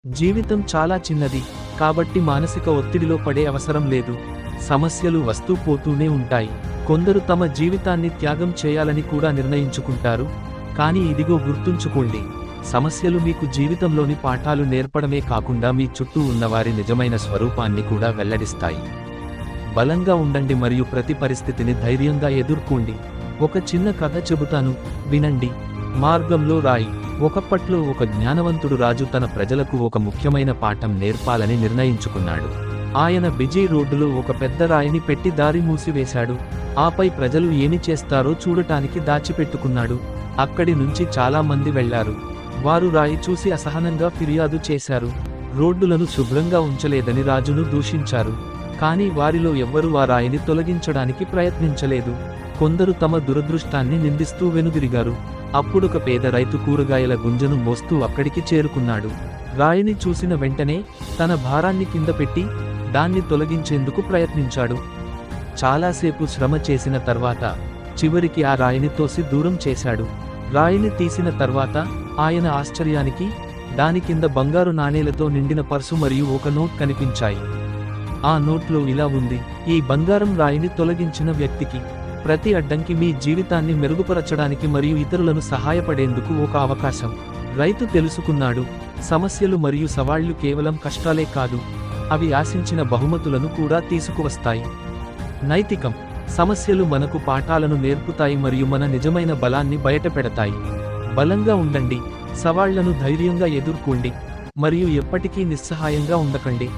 జీవితం చాలా చిన్నది, కాబట్టి మానసిక ఒత్తిడిలో పడే అవసరం లేదు. సమస్యలు వస్తూ పోతూనే ఉంటాయి. కొందరు తమ జీవితాన్ని త్యాగం చేయాలని కూడా నిర్ణయించుకుంటారు. కానీ ఇదిగో గుర్తుంచుకోండి, సమస్యలు మీకు జీవితంలోని పాఠాలు నేర్పడమే కాకుండా మీ చుట్టూ ఉన్నవారి నిజమైన స్వరూపాన్ని కూడా వెల్లడిస్తాయి. బలంగా ఉండండి మరియు ప్రతి పరిస్థితిని ధైర్యంగా ఎదుర్కోండి. ఒక చిన్న కథ చెబుతాను, వినండి. మార్గంలో రాయి. ఒకప్పట్లో ఒక జ్ఞానవంతుడు రాజు తన ప్రజలకు ఒక ముఖ్యమైన పాఠం నేర్పాలని నిర్ణయించుకున్నాడు. ఆయన బిజీ రోడ్డులో ఒక పెద్ద రాయిని పెట్టి దారి మూసివేశాడు. ఆపై ప్రజలు ఏమి చేస్తారో చూడటానికి దాచిపెట్టుకున్నాడు. అక్కడి నుంచి చాలా మంది వెళ్లారు. వారు రాయి చూసి అసహనంగా ఫిర్యాదు చేశారు. రోడ్డులను శుభ్రంగా ఉంచలేదని రాజును దూషించారు. కానీ వారిలో ఎవ్వరూ ఆ రాయిని తొలగించడానికి ప్రయత్నించలేదు. కొందరు తమ దురదృష్టాన్ని నిందిస్తూ వెనుదిరిగారు. అప్పుడొక పేద రైతు కూరగాయల గుంజను మోస్తూ అక్కడికి చేరుకున్నాడు. రాయిని చూసిన వెంటనే తన భారాన్ని కింద పెట్టి దాన్ని తొలగించేందుకు ప్రయత్నించాడు. చాలాసేపు శ్రమ చేసిన తర్వాత చివరికి ఆ రాయిని తోసి దూరం చేశాడు. రాయిని తీసిన తర్వాత ఆయన ఆశ్చర్యానికి దాని కింద బంగారు నాణేలతో నిండిన పర్సు మరియు ఒక నోట్ కనిపించాయి. ఆ నోట్లో ఇలా ఉంది: ఈ బంగారం రాయిని తొలగించిన వ్యక్తికి ప్రతి అడ్డంకి మీ జీవితాన్ని మెరుగుపరచడానికి మరియు ఇతరులను సహాయపడేందుకు ఒక అవకాశం. రైతు తెలుసుకున్నాడు, సమస్యలు మరియు సవాళ్లు కేవలం కష్టాలే కాదు, అవి ఆశించిన బహుమతులను కూడా తీసుకువస్తాయి. నైతికం: సమస్యలు మనకు పాఠాలను నేర్పుతాయి మరియు మన నిజమైన బలాన్ని బయటపెడతాయి. బలంగా ఉండండి, సవాళ్లను ధైర్యంగా ఎదుర్కోండి, మరియు ఎప్పటికీ నిస్సహాయంగా ఉండకండి.